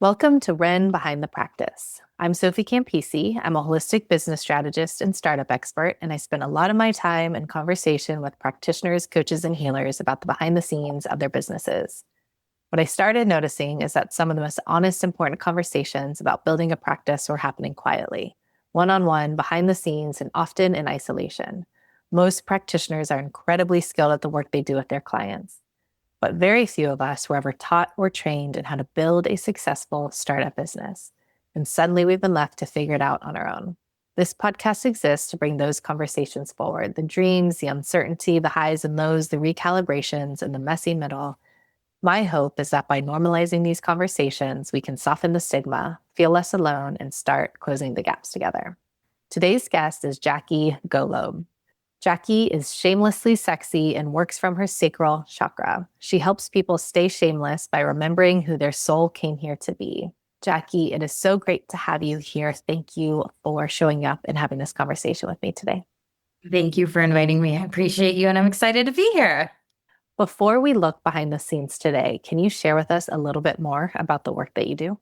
Welcome to Ren Behind the Practice. I'm Sophie Campisi. I'm a holistic business strategist and startup expert, and I spend a lot of my time in conversation with practitioners, coaches, and healers about the behind the scenes of their businesses. What I started noticing is that some of the most honest, important conversations about building a practice were happening quietly, one-on-one, behind the scenes, and often in isolation. Most practitioners are incredibly skilled at the work they do with their clients, but very few of us were ever taught or trained in how to build a successful startup business. And suddenly we've been left to figure it out on our own. This podcast exists to bring those conversations forward, the dreams, the uncertainty, the highs and lows, the recalibrations, and the messy middle. My hope is that by normalizing these conversations, we can soften the stigma, feel less alone, and start closing the gaps together. Today's guest is Jackie Golob. Jackie is shamelessly sexy and works from her sacral chakra. She helps people stay shameless by remembering who their soul came here to be. Jackie, it is so great to have you here. Thank you for showing up and having this conversation with me today. Thank you for inviting me. I appreciate you, and I'm excited to be here. Before we look behind the scenes today, can you share with us a little bit more about the work that you do?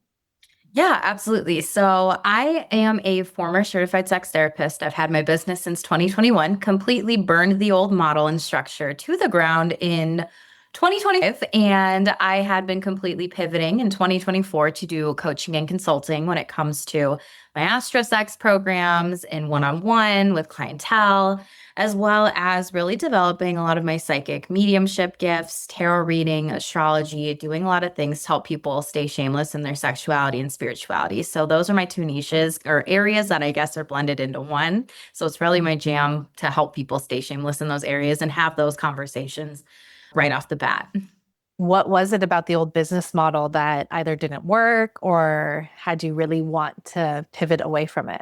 Yeah, absolutely. So I am a former certified sex therapist. I've had my business since 2021, completely burned the old model and structure to the ground in 2025. And I had been completely pivoting in 2024 to do coaching and consulting when it comes to my astrosex programs and one-on-one with clientele, as well as really developing a lot of my psychic mediumship gifts, tarot reading, astrology, doing a lot of things to help people stay shameless in their sexuality and spirituality. So those are my two niches or areas that I guess are blended into one. So it's really my jam to help people stay shameless in those areas and have those conversations right off the bat. What was it about the old business model that either didn't work or had you really want to pivot away from it?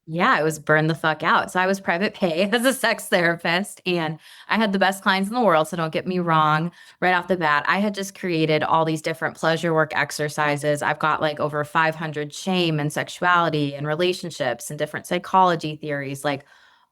Yeah, I was burned the fuck out. So I was private pay as a sex therapist, and I had the best clients in the world. So don't get me wrong, right off the bat, I had just created all these different pleasure work exercises. I've got like over 500 shame and sexuality and relationships and different psychology theories, like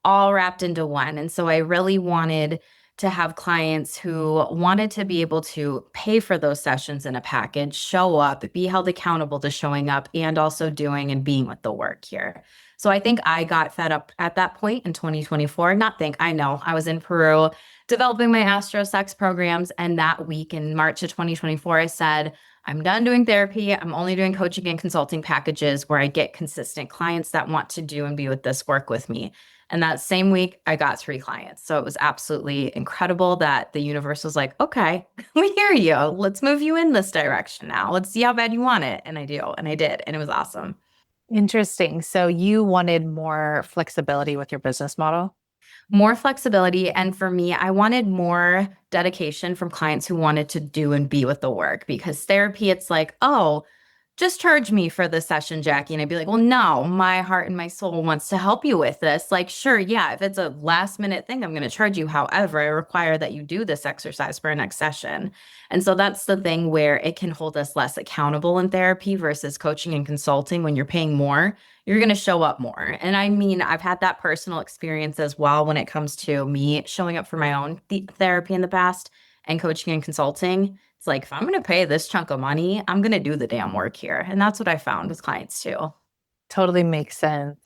all wrapped into one. And so I really wanted to have clients who wanted to be able to pay for those sessions in a package, show up, be held accountable to showing up, and also doing and being with the work here. So I think I got fed up at that point in 2024. Not think, I know. I was in Peru developing my astro sex programs. And that week in March of 2024, I said, I'm done doing therapy. I'm only doing coaching and consulting packages where I get consistent clients that want to do and be with this work with me. And that same week, I got 3 clients. So it was absolutely incredible that the universe was like, okay, we hear you. Let's move you in this direction now. Let's see how bad you want it. And I do. And I did. And it was awesome. Interesting. So you wanted more flexibility with your business model? More flexibility. And for me, I wanted more dedication from clients who wanted to do and be with the work because therapy, it's like, oh, just charge me for this session, Jackie. And I'd be like, well, no, my heart and my soul wants to help you with this. Like, sure, yeah, if it's a last minute thing, I'm going to charge you. However, I require that you do this exercise for a next session. And so that's the thing where it can hold us less accountable in therapy versus coaching and consulting. When you're paying more, you're going to show up more. And I mean, I've had that personal experience as well when it comes to me showing up for my own therapy in the past and coaching and consulting. It's like, if I'm going to pay this chunk of money, I'm going to do the damn work here. And that's what I found with clients too. Totally makes sense.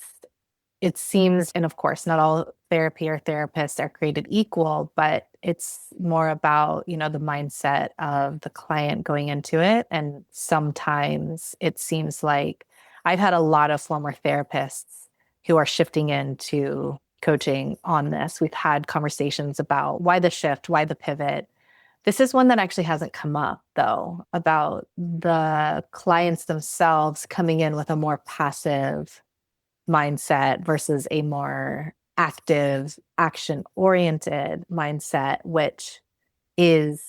It seems, and of course, not all therapy or therapists are created equal, but it's more about, the mindset of the client going into it. And sometimes it seems like I've had a lot of former therapists who are shifting into coaching on this. We've had conversations about why the shift, why the pivot. This is one that actually hasn't come up, though, about the clients themselves coming in with a more passive mindset versus a more active, action oriented mindset, which is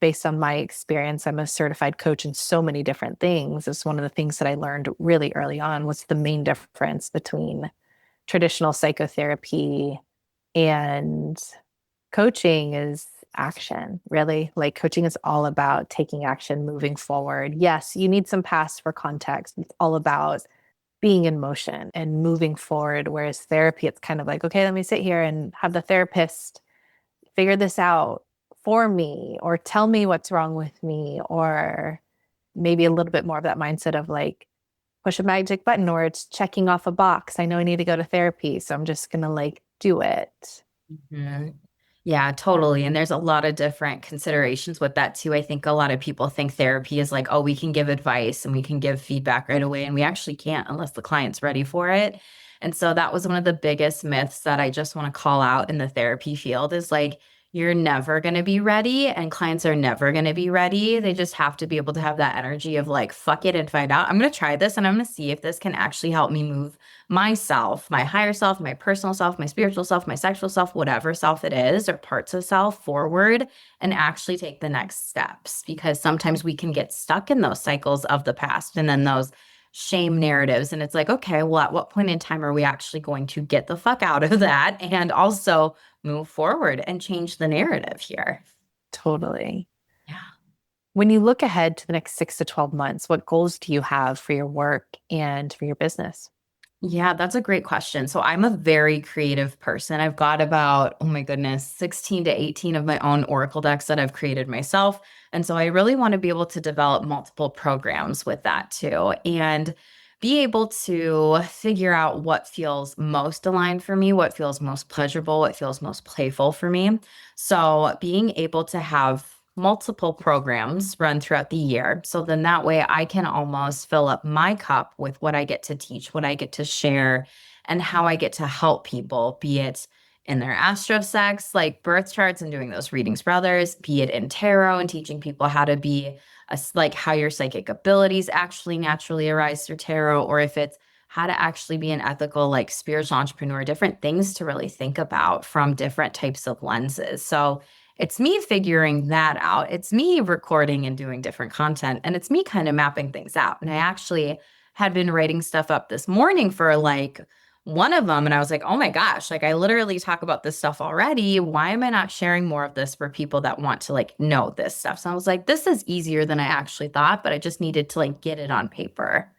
based on my experience. I'm a certified coach in so many different things. It's one of the things that I learned really early on was the main difference between traditional psychotherapy and coaching is action, really. Like coaching is all about taking action, moving forward. Yes, you need some past for context. It's all about being in motion and moving forward. Whereas therapy, it's kind of like, okay, let me sit here and have the therapist figure this out for me or tell me what's wrong with me or maybe a little bit more of that mindset of like push a magic button or it's checking off a box. I know I need to go to therapy, so I'm just gonna like do it. Mhm. Yeah, totally. And there's a lot of different considerations with that too. I think a lot of people think therapy is like, oh, we can give advice and we can give feedback right away. And we actually can't unless the client's ready for it. And so that was one of the biggest myths that I just want to call out in the therapy field is like, you're never going to be ready and clients are never going to be ready. They just have to be able to have that energy of like, fuck it and find out. I'm going to try this and I'm going to see if this can actually help me move myself, my higher self, my personal self, my spiritual self, my sexual self, whatever self it is, or parts of self forward and actually take the next steps. Because sometimes we can get stuck in those cycles of the past and then those shame narratives. And it's like, okay, well, at what point in time are we actually going to get the fuck out of that and also move forward and change the narrative here? Totally. Yeah. When you look ahead to the next 6 to 12 months, what goals do you have for your work and for your business? Yeah, that's a great question. So I'm a very creative person. I've got about, oh my goodness, 16 to 18 of my own Oracle decks that I've created myself. And so I really want to be able to develop multiple programs with that too and be able to figure out what feels most aligned for me, what feels most pleasurable, what feels most playful for me. So being able to have multiple programs run throughout the year. So then that way I can almost fill up my cup with what I get to teach, what I get to share, and how I get to help people, be it in their astro sex, like birth charts and doing those readings for others, be it in tarot and teaching people how to be like how your psychic abilities actually naturally arise through tarot, or if it's how to actually be an ethical, like spiritual entrepreneur, different things to really think about from different types of lenses. So it's me figuring that out. It's me recording and doing different content, and it's me kind of mapping things out. And I actually had been writing stuff up this morning for like one of them, and I was like, oh my gosh, like I literally talk about this stuff already. Why am I not sharing more of this for people that want to like know this stuff? So I was like, this is easier than I actually thought, but I just needed to like get it on paper.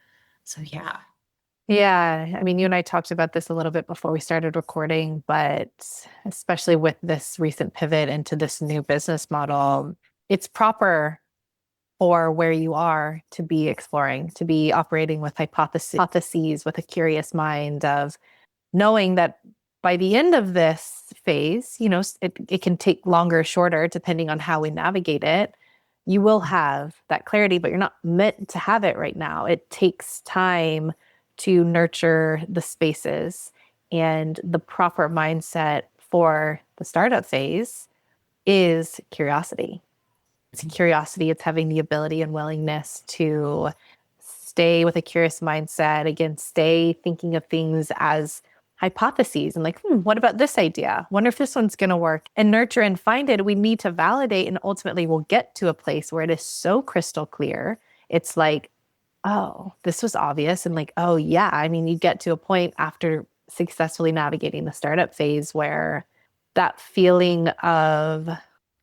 So yeah. Yeah, I mean, you and I talked about this a little bit before we started recording, but especially with this recent pivot into this new business model, it's proper for where you are to be exploring, to be operating with hypotheses, with a curious mind of knowing that by the end of this phase, it can take longer or shorter depending on how we navigate it. You will have that clarity, but you're not meant to have it right now. It takes time to nurture the spaces and the proper mindset for the startup phase is curiosity. It's curiosity, it's having the ability and willingness to stay with a curious mindset. Again, stay thinking of things as hypotheses and like, what about this idea? Wonder if this one's going to work and nurture and find it. We need to validate and ultimately we'll get to a place where it is so crystal clear. It's like, oh, this was obvious. And like, oh, yeah. I mean, you get to a point after successfully navigating the startup phase where that feeling of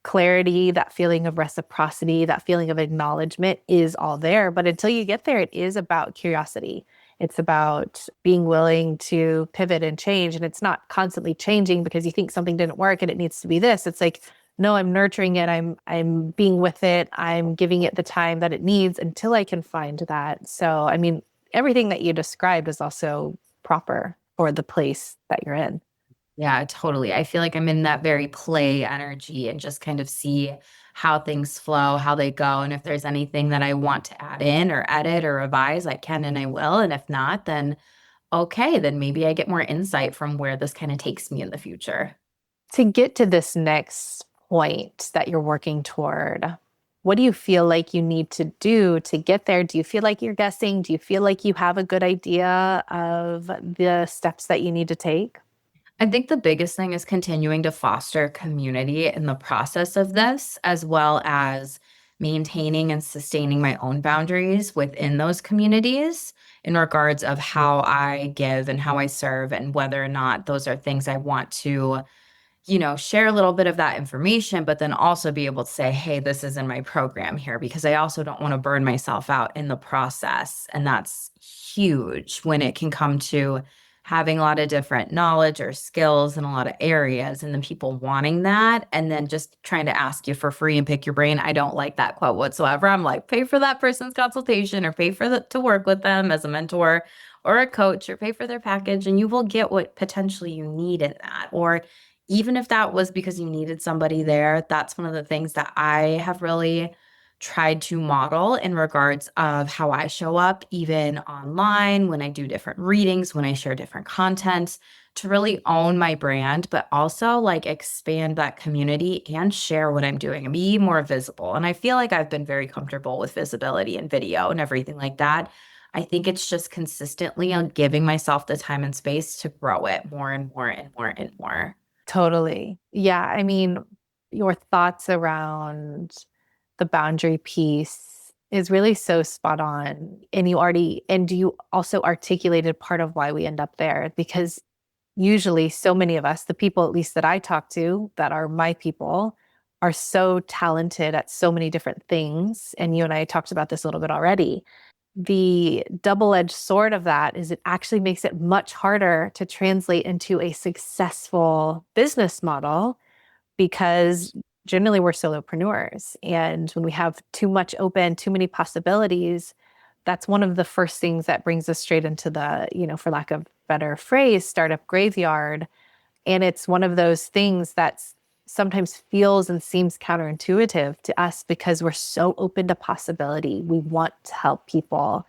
clarity, that feeling of reciprocity, that feeling of acknowledgement is all there. But until you get there, it is about curiosity. It's about being willing to pivot and change. And it's not constantly changing because you think something didn't work and it needs to be this. It's like, no, I'm nurturing it. I'm being with it. I'm giving it the time that it needs until I can find that. So, I mean, everything that you described is also proper for the place that you're in. Yeah, totally. I feel like I'm in that very play energy and just kind of see how things flow, how they go. And if there's anything that I want to add in or edit or revise, I can and I will. And if not, then okay, then maybe I get more insight from where this kind of takes me in the future. To get to this next point that you're working toward, what do you feel like you need to do to get there? Do you feel like you're guessing? Do you feel like you have a good idea of the steps that you need to take? I think the biggest thing is continuing to foster community in the process of this, as well as maintaining and sustaining my own boundaries within those communities in regards of how I give and how I serve and whether or not those are things I want to, share a little bit of that information, but then also be able to say, hey, this is in my program here, because I also don't want to burn myself out in the process. And that's huge when it can come to having a lot of different knowledge or skills in a lot of areas, and then people wanting that, and then just trying to ask you for free and pick your brain. I don't like that quote whatsoever. I'm like, pay for that person's consultation or pay for to work with them as a mentor or a coach or pay for their package, and you will get what potentially you need in that. Or even if that was because you needed somebody there, that's one of the things that I have really tried to model in regards of how I show up, even online, when I do different readings, when I share different content, to really own my brand, but also like expand that community and share what I'm doing and be more visible. And I feel like I've been very comfortable with visibility and video and everything like that. I think it's just consistently on giving myself the time and space to grow it more and more and more and more. Totally. Yeah. I mean, your thoughts around the boundary piece is really so spot on. And you also articulated part of why we end up there because usually so many of us, the people at least that I talk to that are my people, are so talented at so many different things. And you and I talked about this a little bit already. The double-edged sword of that is it actually makes it much harder to translate into a successful business model because generally we're solopreneurs. And when we have too much open, too many possibilities, that's one of the first things that brings us straight into the, for lack of better phrase, startup graveyard. And it's one of those things that sometimes feels and seems counterintuitive to us because we're so open to possibility. We want to help people.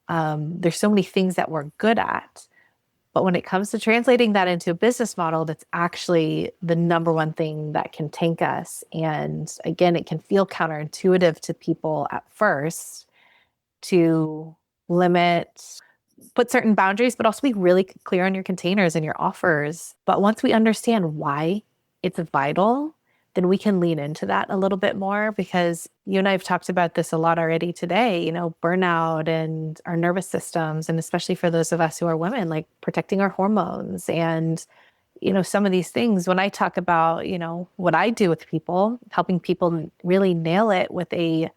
There's so many things that we're good at. But when it comes to translating that into a business model, that's actually the number one thing that can tank us. And again, it can feel counterintuitive to people at first to limit, put certain boundaries, but also be really clear on your containers and your offers. But once we understand why it's vital, then we can lean into that a little bit more because you and I have talked about this a lot already today, burnout and our nervous systems, and especially for those of us who are women, like protecting our hormones and, some of these things. When I talk about, what I do with people, helping people really nail it with a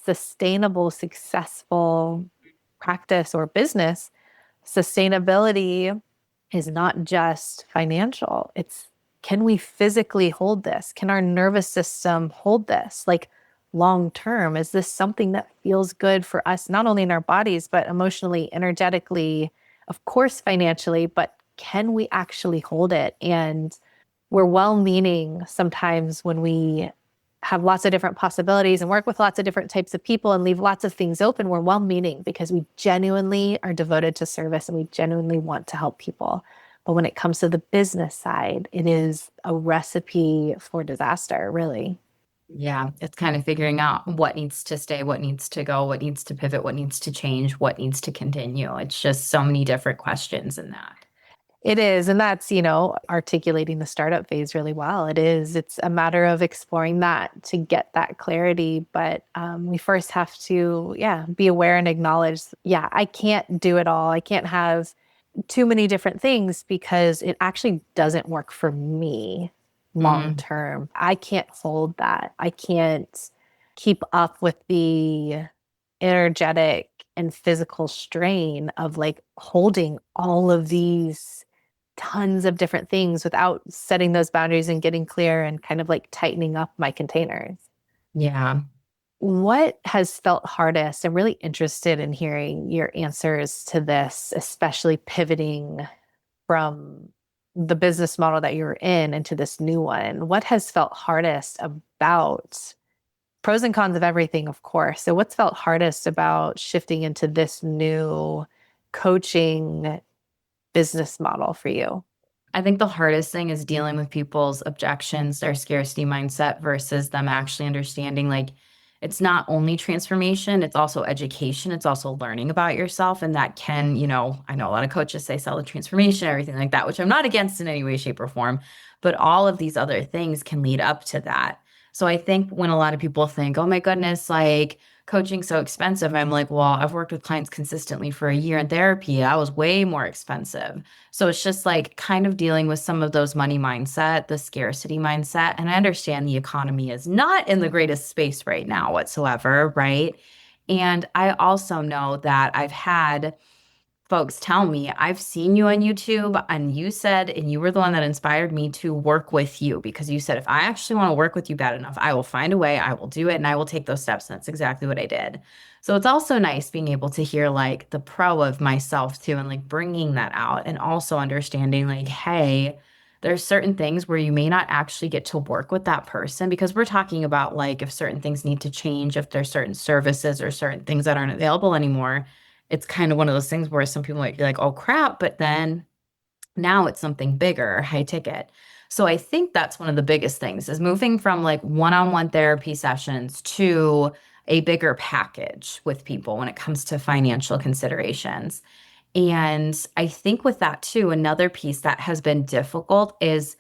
sustainable, successful practice or business, sustainability is not just financial. It's can we physically hold this? Can our nervous system hold this? Like long term, is this something that feels good for us, not only in our bodies, but emotionally, energetically, of course, financially, but can we actually hold it? And we're well meaning sometimes when we have lots of different possibilities and work with lots of different types of people and leave lots of things open. We're well meaning because we genuinely are devoted to service and we genuinely want to help people. But when it comes to the business side, it is a recipe for disaster, really. Yeah, it's kind of figuring out what needs to stay, what needs to go, what needs to pivot, what needs to change, what needs to continue. It's just so many different questions in that. It is. And that's, articulating the startup phase really well. It is. It's a matter of exploring that to get that clarity. But we first have to, yeah, be aware and acknowledge, yeah, I can't do it all. I can't have too many different things because it actually doesn't work for me long Mm, term. I can't hold that. I can't keep up with the energetic and physical strain of like holding all of these tons of different things without setting those boundaries and getting clear and kind of like tightening up my containers. yeah. What has felt hardest? I'm really interested in hearing your answers to this, especially pivoting from the business model that you're in into this new one. What has felt hardest about pros and cons of everything, of course? So, what's felt hardest about shifting into this new coaching business model for you? I think the hardest thing is dealing with people's objections, their scarcity mindset versus them actually understanding like it's not only transformation, it's also education, it's also learning about yourself. And that can, I know a lot of coaches say sell the transformation, everything like that, which I'm not against in any way, shape, or form, but all of these other things can lead up to that. So I think when a lot of people think, oh my goodness, like coaching's so expensive, I'm like, well, I've worked with clients consistently for a year in therapy. That was way more expensive. So it's just like kind of dealing with some of those money mindset, the scarcity mindset. And I understand the economy is not in the greatest space right now whatsoever, right? And I also know that I've had folks tell me, I've seen you on YouTube and you said, and you were the one that inspired me to work with you because you said, if I actually want to work with you bad enough, I will find a way, I will do it, and I will take those steps. And that's exactly what I did. So it's also nice being able to hear like the pro of myself too, and like bringing that out and also understanding like, hey, there's certain things where you may not actually get to work with that person because we're talking about like if certain things need to change, if there's certain services or certain things that aren't available anymore. It's kind of one of those things where some people might be like, oh crap, but then now it's something bigger, high ticket. So I think that's one of the biggest things is moving from like one-on-one therapy sessions to a bigger package with people when it comes to financial considerations. And I think with that too, another piece that has been difficult is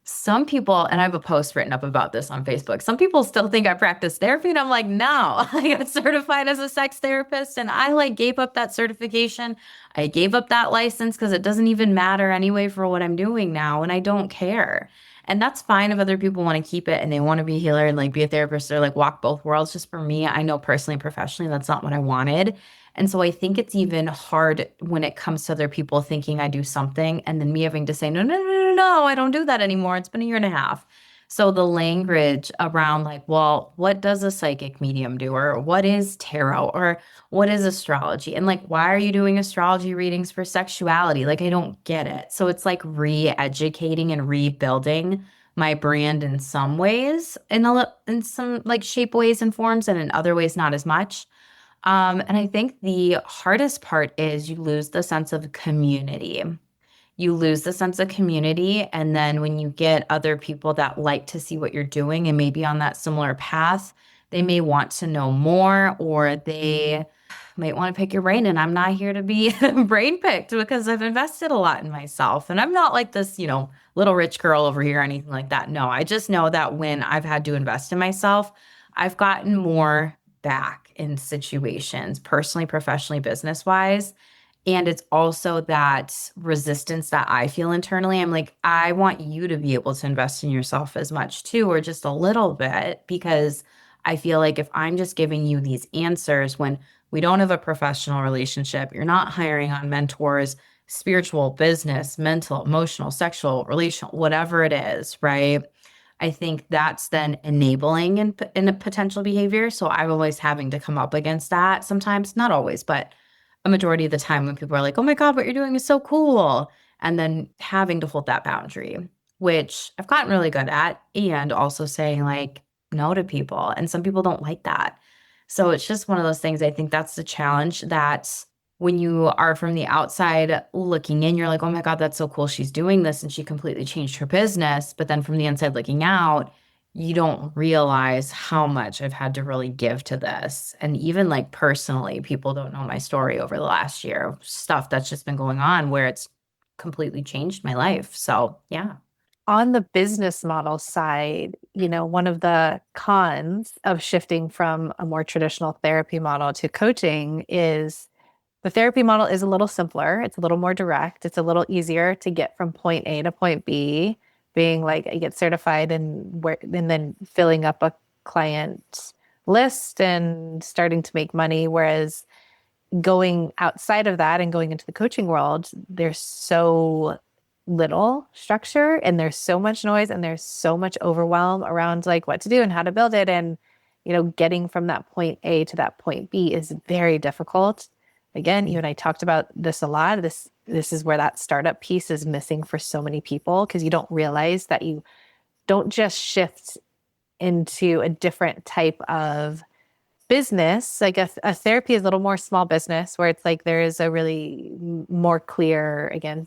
some people, and I have a post written up about this on Facebook. Some people still think I practice therapy, and I'm like, no, I got certified as a sex therapist, and I like gave up that certification. I gave up that license because it doesn't even matter anyway for what I'm doing now, and I don't care. And that's fine if other people want to keep it and they want to be a healer and like be a therapist or like walk both worlds. Just for me, I know personally and professionally, that's not what I wanted. And so I think it's even hard when it comes to other people thinking I do something and then me having to say, no, no, no, no, no, I don't do that anymore. It's been a year and a half. So the language around like, well, what does a psychic medium do? Or what is tarot? Or what is astrology? And like, why are you doing astrology readings for sexuality? Like, I don't get it. So it's like re-educating and rebuilding my brand in some ways, in some like shape ways and forms, and in other ways, not as much. And I think the hardest part is you lose the sense of community. You lose the sense of community. And then when you get other people that like to see what you're doing and maybe on that similar path, they may want to know more or they might want to pick your brain. And I'm not here to be brain picked because I've invested a lot in myself. And I'm not like this, little rich girl over here or anything like that. No, I just know that when I've had to invest in myself, I've gotten more back in situations, personally, professionally, business wise. And it's also that resistance that I feel internally. I'm like, I want you to be able to invest in yourself as much too, or just a little bit, because I feel like if I'm just giving you these answers when we don't have a professional relationship, you're not hiring on mentors, spiritual, business, mental, emotional, sexual, relational, whatever it is, right? I think that's then enabling in a potential behavior. So I'm always having to come up against that sometimes, not always, but a majority of the time when people are like, oh my God, what you're doing is so cool. And then having to hold that boundary, which I've gotten really good at, and also saying like no to people. And some people don't like that. So it's just one of those things. I think that's the challenge that when you are from the outside looking in, you're like, oh my God, that's so cool. She's doing this and she completely changed her business. But then from the inside looking out, you don't realize how much I've had to really give to this. And even like personally, people don't know my story over the last year, stuff that's just been going on where it's completely changed my life. So, yeah. On the business model side, one of the cons of shifting from a more traditional therapy model to coaching is the therapy model is a little simpler. It's a little more direct. It's a little easier to get from point A to point B, being like I get certified and then filling up a client list and starting to make money. Whereas going outside of that and going into the coaching world, there's so little structure and there's so much noise and there's so much overwhelm around like what to do and how to build it. And, getting from that point A to that point B is very difficult. Again, you and I talked about this a lot. This is where that startup piece is missing for so many people because you don't realize that you don't just shift into a different type of business. Like a therapy is a little more small business where it's like there is a really more clear, again,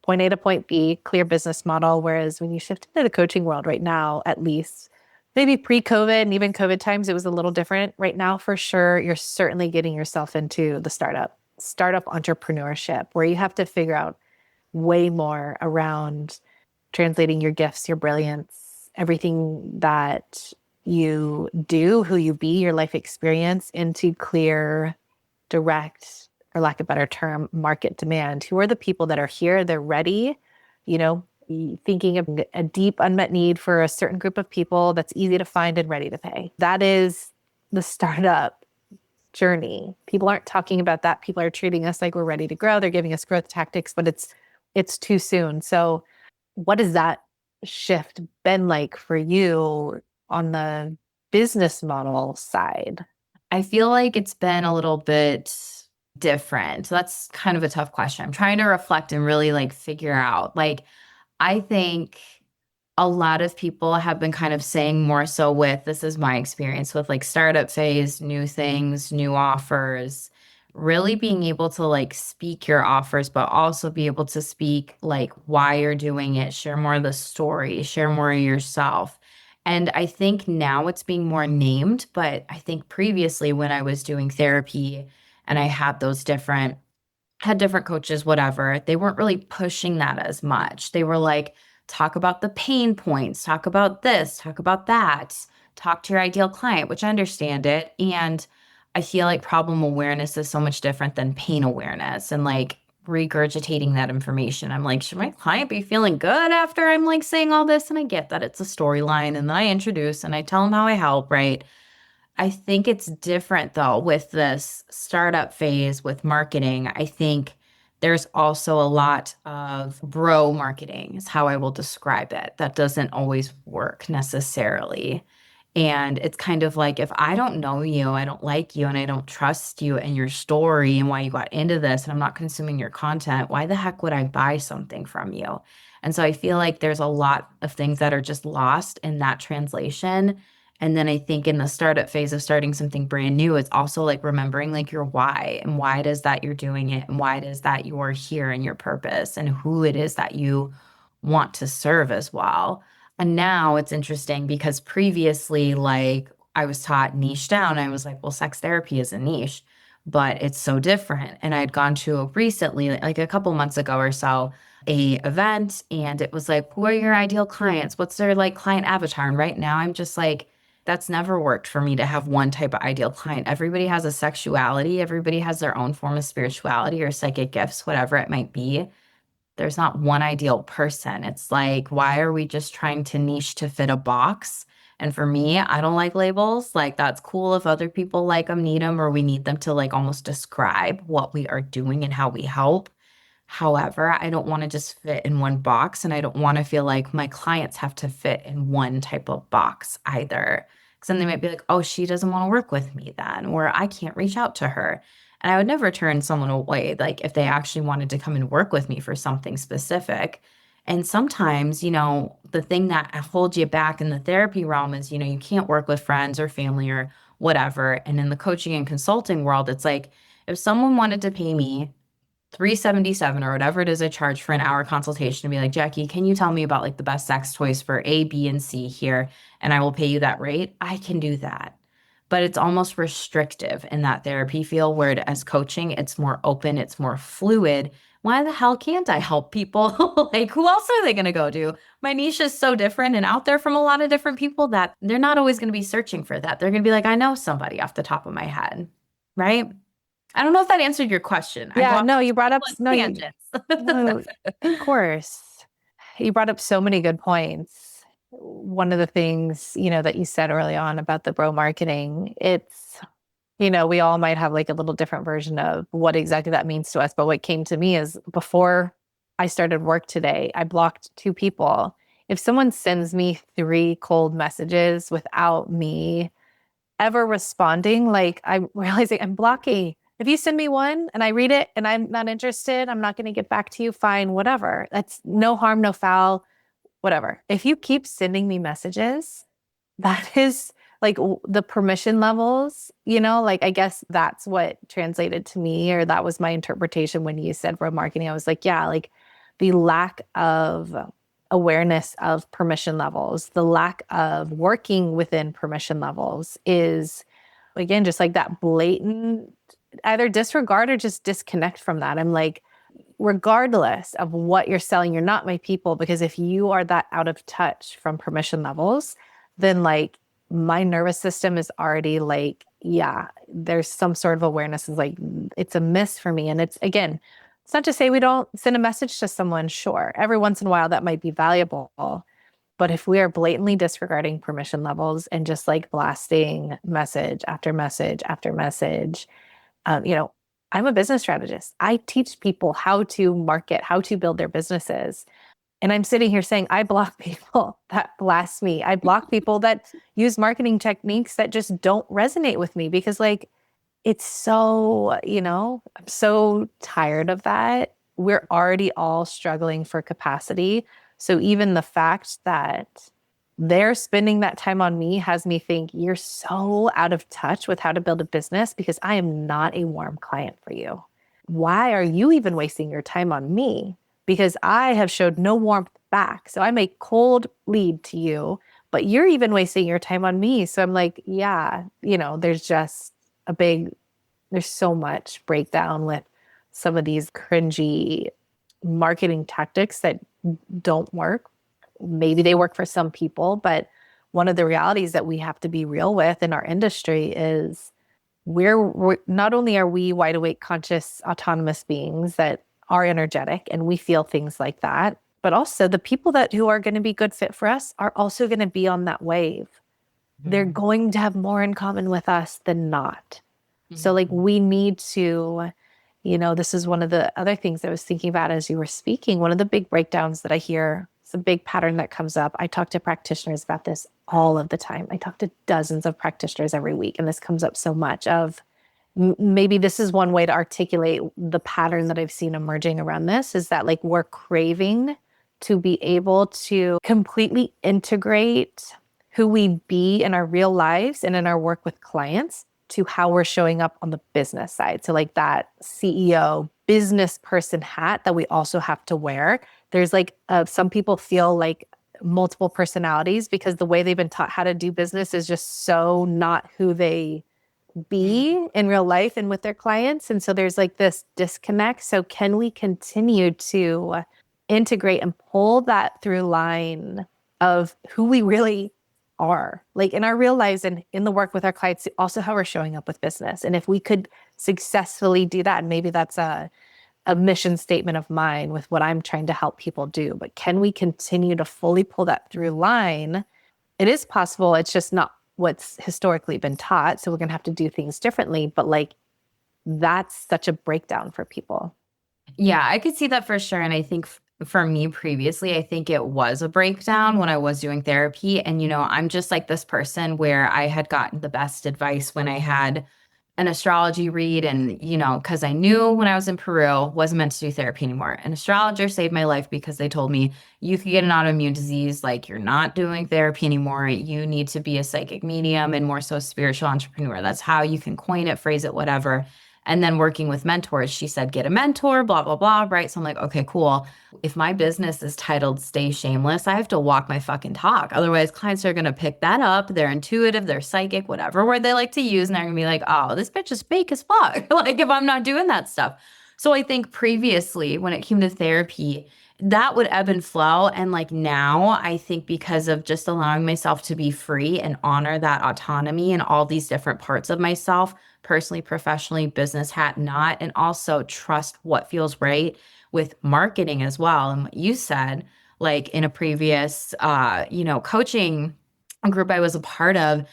point A to point B, clear business model. Whereas when you shift into the coaching world right now, at least maybe pre-COVID and even COVID times, it was a little different. Right now, for sure, you're certainly getting yourself into the startup entrepreneurship where you have to figure out way more around translating your gifts, your brilliance, everything that you do, who you be, your life experience into clear, direct, for lack of a better term, market demand. Who are the people that are here? They're ready, thinking of a deep unmet need for a certain group of people that's easy to find and ready to pay. That is the startup journey. People aren't talking about that. People are treating us like we're ready to grow. They're giving us growth tactics, but it's too soon. So what has that shift been like for you on the business model side? I feel like it's been a little bit different. So that's kind of a tough question. I'm trying to reflect and really like figure out. Like, I think a lot of people have been kind of saying more so with this is my experience with like startup phase, new things, new offers, really being able to like speak your offers, but also be able to speak like why you're doing it, share more of the story, share more of yourself. And I think now it's being more named, but I think previously when I was doing therapy and I had different coaches, whatever, they weren't really pushing that as much. They were like, talk about the pain points, talk about this, talk about that, talk to your ideal client, which I understand it. And I feel like problem awareness is so much different than pain awareness and like regurgitating that information. I'm like, should my client be feeling good after I'm like saying all this? And I get that it's a storyline and then I introduce and I tell them how I help, right? I think it's different though with this startup phase with marketing. I think there's also a lot of bro marketing, is how I will describe it. That doesn't always work necessarily. And it's kind of like if I don't know you, I don't like you, and I don't trust you and your story and why you got into this, and I'm not consuming your content, why the heck would I buy something from you? And so I feel like there's a lot of things that are just lost in that translation. And then I think in the startup phase of starting something brand new, it's also like remembering like your why and why it is that you're doing it and why it is that you're here and your purpose and who it is that you want to serve as well. And now it's interesting because previously, like I was taught niche down. I was like, well, sex therapy is a niche, but it's so different. And I'd gone to recently, like a couple months ago or so, a event and it was like, who are your ideal clients? What's their like client avatar? And right now I'm just like, that's never worked for me to have one type of ideal client. Everybody has a sexuality, everybody has their own form of spirituality or psychic gifts, whatever it might be. There's not one ideal person. It's like, why are we just trying to niche to fit a box? And for me, I don't like labels. Like, that's cool if other people like them, need them, or we need them to like almost describe what we are doing and how we help. However, I don't want to just fit in one box, and I don't want to feel like my clients have to fit in one type of box either. Because then they might be like, oh, she doesn't want to work with me then, or I can't reach out to her. And I would never turn someone away, like if they actually wanted to come and work with me for something specific. And sometimes, the thing that holds you back in the therapy realm is, you can't work with friends or family or whatever. And in the coaching and consulting world, it's like if someone wanted to pay me 377 or whatever it is I charge for an hour consultation to be like, Jackie, can you tell me about like the best sex toys for A, B, and C here? And I will pay you that rate. I can do that. But it's almost restrictive in that therapy field where as coaching, it's more open, it's more fluid. Why the hell can't I help people? Like, who else are they going to go to? My niche is so different and out there from a lot of different people that they're not always going to be searching for that. They're going to be like, I know somebody off the top of my head, right? I don't know if that answered your question. I go Yeah, off no, you brought up on no, you tangents. no, of course. You brought up so many good points. One of the things, that you said early on about the bro marketing, we all might have like a little different version of what exactly that means to us. But what came to me is before I started work today, I blocked two people. If someone sends me three cold messages without me ever responding, like I'm realizing I'm blocking. If you send me one and I read it and I'm not interested, I'm not going to get back to you. Fine, whatever. That's no harm, no foul, whatever. If you keep sending me messages, that is like the permission levels, like I guess that's what translated to me, or that was my interpretation when you said web marketing. I was like, yeah, like the lack of awareness of permission levels, the lack of working within permission levels is, again, just like that blatant either disregard or just disconnect from that. I'm like, regardless of what you're selling, you're not my people, because if you are that out of touch from permission levels, then like my nervous system is already like, yeah, there's some sort of awareness is like, it's a miss for me. And it's, again, it's not to say we don't send a message to someone. Sure, every once in a while that might be valuable, But if we are blatantly disregarding permission levels and just like blasting message after message after message, you know, I'm a business strategist. I teach people how to market, how to build their businesses. And I'm sitting here saying, I block people that blast me. I block people that use marketing techniques that just don't resonate with me because, like, it's so, I'm so tired of that. We're already all struggling for capacity. So even the fact that they're spending that time on me has me think you're so out of touch with how to build a business because I am not a warm client for you. Why are you even wasting your time on me? Because I have showed no warmth back. So I'm a cold lead to you, but you're even wasting your time on me. So I'm like, yeah, there's just a big, there's so much breakdown with some of these cringy marketing tactics that don't work. Maybe they work for some people, but one of the realities that we have to be real with in our industry is we're not only are we wide awake, conscious, autonomous beings that are energetic and we feel things like that, but also the people that who are going to be good fit for us are also going to be on that wave. They're Mhm. going to have more in common with us than not. So like Mhm. we need to, this is one of the other things I was thinking about as you were speaking. One of the big breakdowns that I hear, it's a big pattern that comes up. I talk to practitioners about this all of the time. I talk to dozens of practitioners every week, and this comes up so much of maybe this is one way to articulate the pattern that I've seen emerging around this is that like we're craving to be able to completely integrate who we be in our real lives and in our work with clients to how we're showing up on the business side. So like that CEO business person hat that we also have to wear. There's like some people feel like multiple personalities because the way they've been taught how to do business is just so not who they be in real life and with their clients. And so there's like this disconnect. So can we continue to integrate and pull that through line of who we really are, like in our real lives and in the work with our clients, also how we're showing up with business. And if we could successfully do that, and maybe that's a mission statement of mine with what I'm trying to help people do, but can we continue to fully pull that through line? It is possible. It's just not what's historically been taught. So we're going to have to do things differently. But like, that's such a breakdown for people. Yeah, I could see that for sure. And I think for me previously, I think it was a breakdown when I was doing therapy. And, I'm just like this person where I had gotten the best advice when I had an astrology read. And, because I knew when I was in Peru, wasn't meant to do therapy anymore. An astrologer saved my life because they told me you could get an autoimmune disease. Like you're not doing therapy anymore. You need to be a psychic medium and more so spiritual entrepreneur. That's how you can coin it, phrase it, whatever. And then working with mentors, she said, get a mentor, blah, blah, blah. Right. So I'm like, okay, cool. If my business is titled Stay Shameless, I have to walk my fucking talk. Otherwise, clients are going to pick that up. They're intuitive, they're psychic, whatever word they like to use. And they're going to be like, oh, this bitch is fake as fuck. Like if I'm not doing that stuff. So I think previously, when it came to therapy, that would ebb and flow. And like now, I think because of just allowing myself to be free and honor that autonomy and all these different parts of myself, personally, professionally, business hat, not, and also trust what feels right with marketing as well. And what you said, like in a previous, coaching group I was a part of,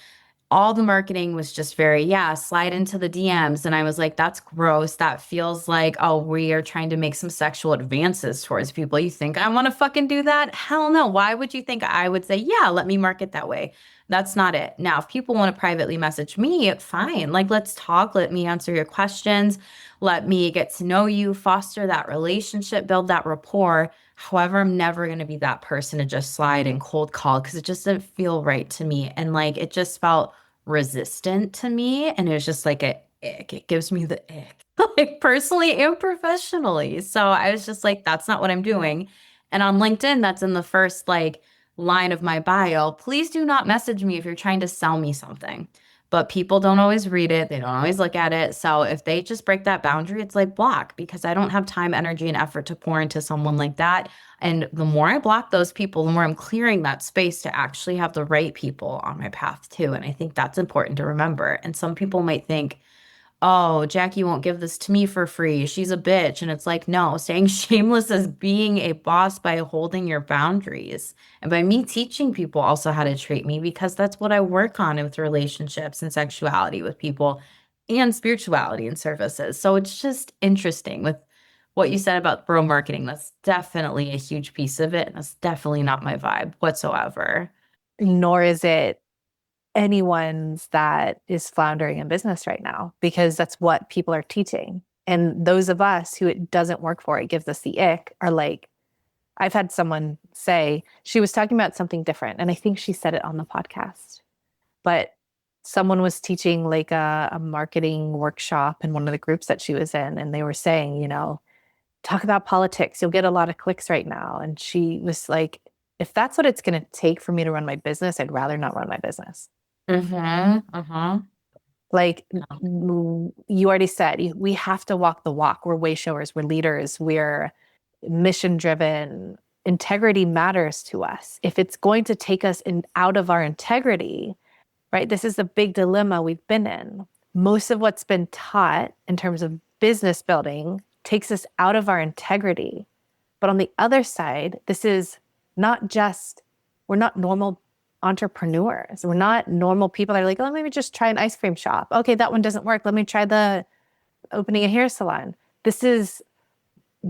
all the marketing was just very, yeah, slide into the DMs. And I was like, that's gross. That feels like, oh, we are trying to make some sexual advances towards people. You think I want to fucking do that? Hell no. Why would you think I would say, yeah, let me market that way? That's not it. Now, if people want to privately message me, fine. Like, let's talk. Let me answer your questions. Let me get to know you, foster that relationship, build that rapport. However, I'm never going to be that person to just slide and cold call because it just didn't feel right to me. And like, it just felt resistant to me. And it was just like a ick. It gives me the ick, like personally and professionally. So I was just like, that's not what I'm doing. And on LinkedIn, that's in the first like line of my bio. Please do not message me if you're trying to sell me something. But people don't always read it. They don't always look at it. So if they just break that boundary, it's like block because I don't have time, energy, and effort to pour into someone like that. And the more I block those people, the more I'm clearing that space to actually have the right people on my path too. And I think that's important to remember. And some people might think, oh, Jackie won't give this to me for free. She's a bitch. And it's like, no, staying shameless is being a boss by holding your boundaries and by me teaching people also how to treat me because that's what I work on with relationships and sexuality with people and spirituality and services. So it's just interesting with what you said about bro marketing. That's definitely a huge piece of it. And that's definitely not my vibe whatsoever. Nor is it anyone's that is floundering in business right now, because that's what people are teaching. And those of us who it doesn't work for, it gives us the ick, are like, I've had someone say she was talking about something different. And I think she said it on the podcast, but someone was teaching like a marketing workshop in one of the groups that she was in. And they were saying, talk about politics. You'll get a lot of clicks right now. And she was like, if that's what it's going to take for me to run my business, I'd rather not run my business. Mm-hmm. Uh-huh. Like you already said, we have to walk the walk. We're way showers, we're leaders, we're mission driven. Integrity matters to us. If it's going to take us out of our integrity, right? This is the big dilemma we've been in. Most of what's been taught in terms of business building takes us out of our integrity. But on the other side, this is not just, we're not normal entrepreneurs. We're not normal people that are like, oh, let me just try an ice cream shop. Okay, that one doesn't work. Let me try the opening a hair salon. This is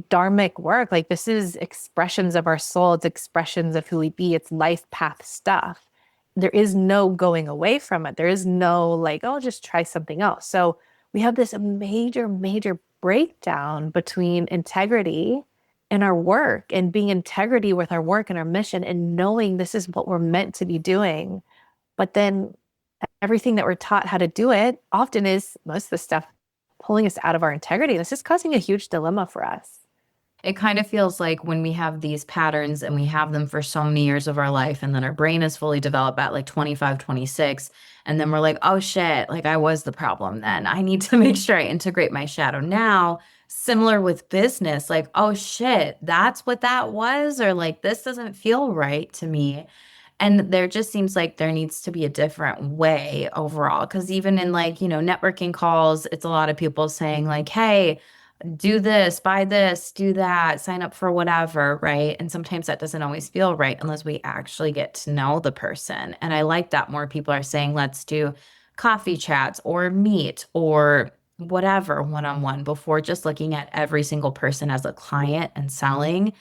dharmic work. Like, this is expressions of our soul. It's expressions of who we be. It's life path stuff. There is no going away from it. There is no like, oh, I'll just try something else. So we have this major, major breakdown between integrity and our work, and being integrity with our work and our mission, and knowing this is what we're meant to be doing. But then everything that we're taught how to do it often is, most of the stuff, pulling us out of our integrity. This is causing a huge dilemma for us. It kind of feels like when we have these patterns and we have them for so many years of our life, and then our brain is fully developed at like 25, 26, and then we're like, oh shit, like I was the problem then. I need to make sure I integrate my shadow now. Similar with business, like, oh shit, that's what that was, or like this doesn't feel right to me. And there just seems like there needs to be a different way overall. Because even in like, networking calls, it's a lot of people saying, like, hey, do this, buy this, do that, sign up for whatever, right? And sometimes that doesn't always feel right unless we actually get to know the person. And I like that more people are saying, let's do coffee chats or meet or whatever one on one before just looking at every single person as a client and selling.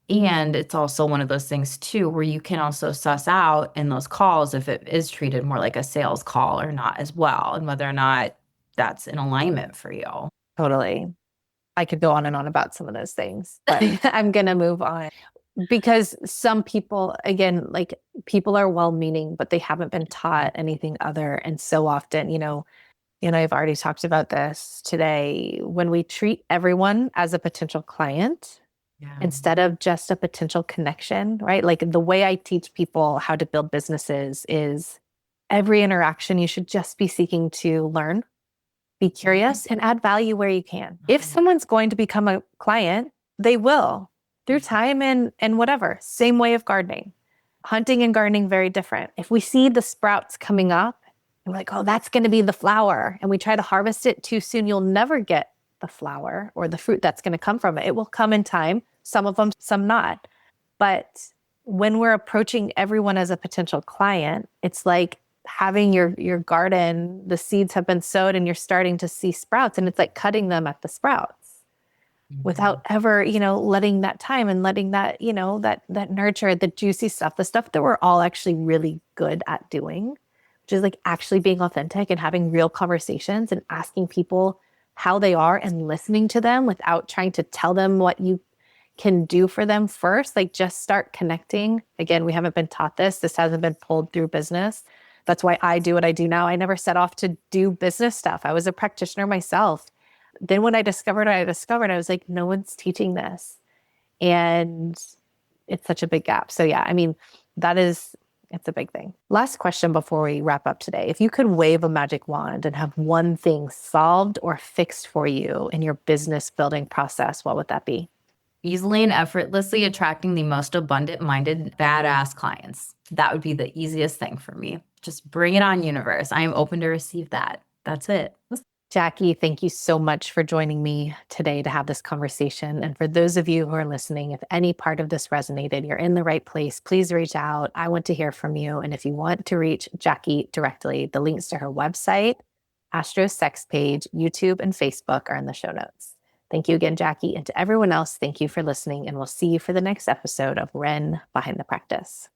And it's also one of those things too, where you can also suss out in those calls if it is treated more like a sales call or not as well, and whether or not that's in alignment for you. Totally. I could go on and on about some of those things, but I'm going to move on, because some people, again, like, people are well-meaning, but they haven't been taught anything other. And so often, I've already talked about this today. When we treat everyone as a potential client Yeah. instead of just a potential connection, right? Like, the way I teach people how to build businesses is every interaction you should just be seeking to learn, be curious, and add value where you can. If someone's going to become a client, they will, through time and whatever. Same way of gardening. Hunting and gardening, very different. If we see the sprouts coming up and we're like, oh, that's going to be the flower, and we try to harvest it too soon, you'll never get the flower or the fruit that's going to come from it. It will come in time, some of them, some not. But when we're approaching everyone as a potential client, it's like having your garden, the seeds have been sowed and you're starting to see sprouts, and it's like cutting them at the sprouts Mhm. without ever, letting that time and letting that, that nurture the juicy stuff, the stuff that we're all actually really good at doing, which is like actually being authentic and having real conversations and asking people how they are and listening to them without trying to tell them what you can do for them first. Like, just start connecting. Again, we haven't been taught this. This hasn't been pulled through business. That's why I do what I do now. I never set off to do business stuff. I was a practitioner myself. Then when I discovered what I discovered, I was like, no one's teaching this. And it's such a big gap. So yeah, I mean, it's a big thing. Last question before we wrap up today. If you could wave a magic wand and have one thing solved or fixed for you in your business building process, what would that be? Easily and effortlessly attracting the most abundant minded, badass clients. That would be the easiest thing for me. Just bring it on, universe. I am open to receive that. That's it. Jackie, thank you so much for joining me today to have this conversation. And for those of you who are listening, if any part of this resonated, you're in the right place, please reach out. I want to hear from you. And if you want to reach Jackie directly, the links to her website, Astro Sex page, YouTube, and Facebook are in the show notes. Thank you again, Jackie. And to everyone else, thank you for listening. And we'll see you for the next episode of Ren Behind the Practice.